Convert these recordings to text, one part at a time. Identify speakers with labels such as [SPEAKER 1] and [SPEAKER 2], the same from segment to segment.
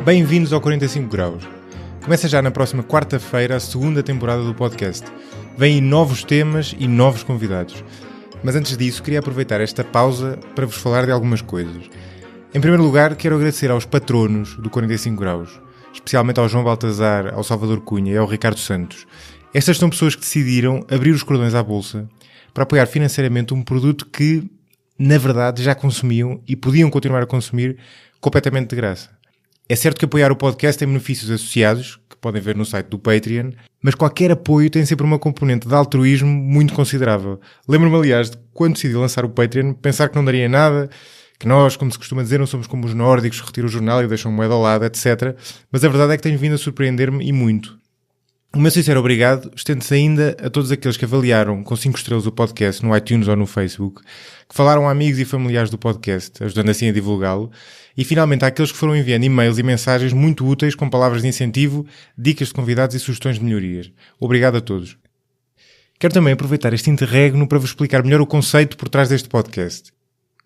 [SPEAKER 1] Bem-vindos ao 45 Graus. Começa já na próxima quarta-feira a segunda temporada do podcast. Vêm novos temas e novos convidados. Mas antes disso, queria aproveitar esta pausa para vos falar de algumas coisas. Em primeiro lugar, quero agradecer aos patronos do 45 Graus, especialmente ao João Baltazar, ao Salvador Cunha e ao Ricardo Santos. Estas são pessoas que decidiram abrir os cordões à bolsa para apoiar financeiramente um produto que, na verdade, já consumiam e podiam continuar a consumir completamente de graça. É certo que apoiar o podcast tem benefícios associados, que podem ver no site do Patreon, mas qualquer apoio tem sempre uma componente de altruísmo muito considerável. Lembro-me, aliás, de quando decidi lançar o Patreon, pensar que não daria nada, que nós, como se costuma dizer, não somos como os nórdicos, que retiram o jornal e deixam moeda ao lado, etc. Mas a verdade é que tenho vindo a surpreender-me e muito. O meu sincero obrigado estende-se ainda a todos aqueles que avaliaram com 5 estrelas o podcast no iTunes ou no Facebook, que falaram a amigos e familiares do podcast, ajudando assim a divulgá-lo, e finalmente àqueles que foram enviando e-mails e mensagens muito úteis com palavras de incentivo, dicas de convidados e sugestões de melhorias. Obrigado a todos. Quero também aproveitar este interregno para vos explicar melhor o conceito por trás deste podcast.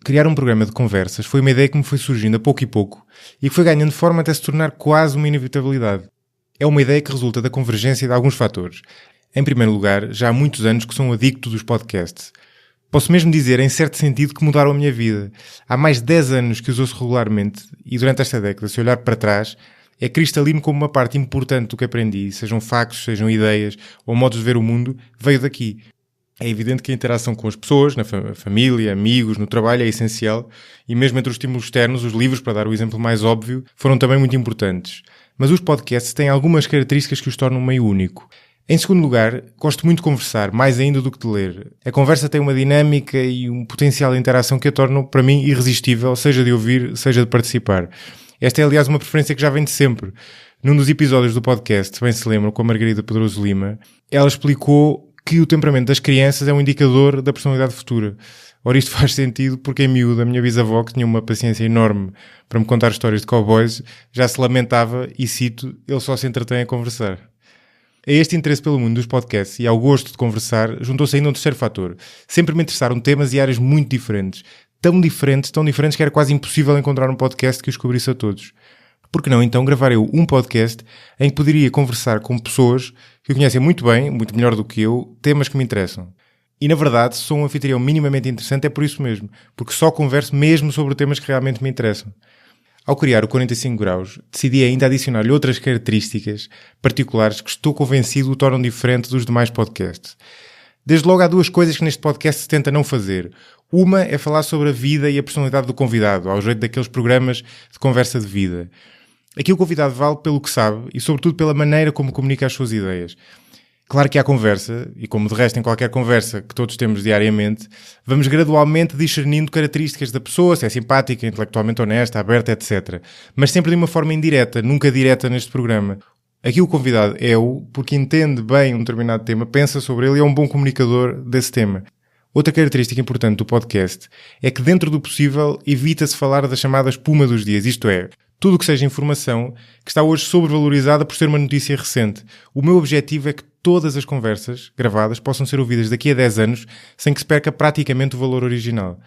[SPEAKER 1] Criar um programa de conversas foi uma ideia que me foi surgindo a pouco e pouco e que foi ganhando forma até se tornar quase uma inevitabilidade. É uma ideia que resulta da convergência de alguns fatores. Em primeiro lugar, já há muitos anos que sou um adicto dos podcasts. Posso mesmo dizer, em certo sentido, que mudaram a minha vida. Há mais de 10 anos que os ouço regularmente e durante esta década, se olhar para trás, é cristalino como uma parte importante do que aprendi, sejam factos, sejam ideias ou modos de ver o mundo, veio daqui. É evidente que a interação com as pessoas, na família, amigos, no trabalho é essencial e mesmo entre os estímulos externos, os livros, para dar o exemplo mais óbvio, foram também muito importantes. Mas os podcasts têm algumas características que os tornam meio único. Em segundo lugar, gosto muito de conversar, mais ainda do que de ler. A conversa tem uma dinâmica e um potencial de interação que a tornam, para mim, irresistível, seja de ouvir, seja de participar. Esta é, aliás, uma preferência que já vem de sempre. Num dos episódios do podcast, bem se lembram, com a Margarida Pedroso Lima, ela explicou que o temperamento das crianças é um indicador da personalidade futura. Ora, isto faz sentido porque em miúdo a minha bisavó, que tinha uma paciência enorme para me contar histórias de cowboys, já se lamentava, e cito, ele só se entretém a conversar. A este interesse pelo mundo dos podcasts e ao gosto de conversar, juntou-se ainda um terceiro fator. Sempre me interessaram temas e áreas muito diferentes. Tão diferentes que era quase impossível encontrar um podcast que os cobrisse a todos. Por que não então gravar eu um podcast em que poderia conversar com pessoas que conhecem muito bem, muito melhor do que eu, temas que me interessam? E na verdade, se sou um anfitrião minimamente interessante é por isso mesmo, porque só converso mesmo sobre temas que realmente me interessam. Ao criar o 45 Graus, decidi ainda adicionar-lhe outras características particulares que estou convencido o tornam diferente dos demais podcasts. Desde logo há 2 coisas que neste podcast se tenta não fazer. Uma é falar sobre a vida e a personalidade do convidado, ao jeito daqueles programas de conversa de vida. Aqui o convidado vale pelo que sabe e sobretudo pela maneira como comunica as suas ideias. Claro que há conversa, e como de resto em qualquer conversa que todos temos diariamente, vamos gradualmente discernindo características da pessoa, se é simpática, intelectualmente honesta, aberta, etc. Mas sempre de uma forma indireta, nunca direta neste programa. Aqui o convidado é-o porque entende bem um determinado tema, pensa sobre ele e é um bom comunicador desse tema. Outra característica importante do podcast é que dentro do possível evita-se falar da chamada espuma dos dias, isto é, tudo o que seja informação que está hoje sobrevalorizada por ser uma notícia recente. O meu objetivo é que todas as conversas gravadas possam ser ouvidas daqui a 10 anos sem que se perca praticamente o valor original.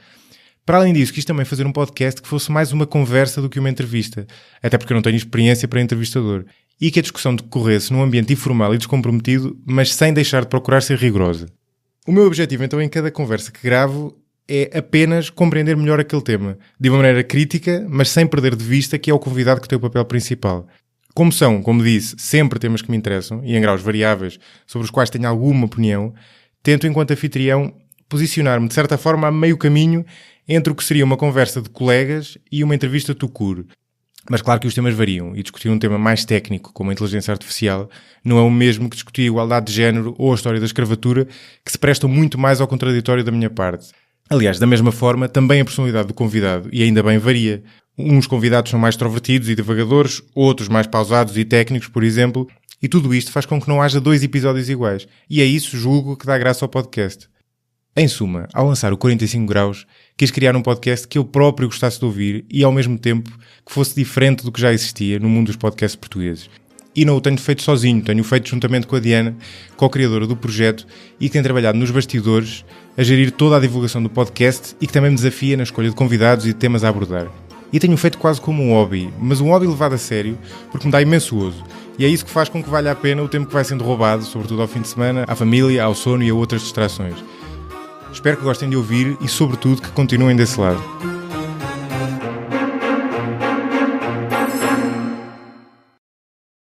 [SPEAKER 1] Para além disso, quis também fazer um podcast que fosse mais uma conversa do que uma entrevista, até porque eu não tenho experiência para entrevistador, e que a discussão decorresse num ambiente informal e descomprometido, mas sem deixar de procurar ser rigorosa. O meu objetivo, então, em cada conversa que gravo é apenas compreender melhor aquele tema, de uma maneira crítica, mas sem perder de vista que é o convidado que tem o papel principal. Como são, como disse, sempre temas que me interessam, e em graus variáveis, sobre os quais tenho alguma opinião, tento, enquanto anfitrião, posicionar-me, de certa forma, a meio caminho entre o que seria uma conversa de colegas e uma entrevista tout court. Mas claro que os temas variam, e discutir um tema mais técnico, como a inteligência artificial, não é o mesmo que discutir a igualdade de género ou a história da escravatura, que se prestam muito mais ao contraditório da minha parte. Aliás, da mesma forma, também a personalidade do convidado, e ainda bem, varia. Uns convidados são mais extrovertidos e divagadores, outros mais pausados e técnicos, por exemplo, e tudo isto faz com que não haja 2 episódios iguais. E é isso, julgo, que dá graça ao podcast. Em suma, ao lançar o 45 Graus, quis criar um podcast que eu próprio gostasse de ouvir e, ao mesmo tempo, que fosse diferente do que já existia no mundo dos podcasts portugueses. E não o tenho feito sozinho, tenho feito juntamente com a Diana, co-criadora do projeto e que tem trabalhado nos bastidores a gerir toda a divulgação do podcast e que também me desafia na escolha de convidados e de temas a abordar. E tenho feito quase como um hobby, mas um hobby levado a sério, porque me dá imenso gozo. E é isso que faz com que valha a pena o tempo que vai sendo roubado, sobretudo ao fim de semana, à família, ao sono e a outras distrações. Espero que gostem de ouvir e, sobretudo, que continuem desse lado.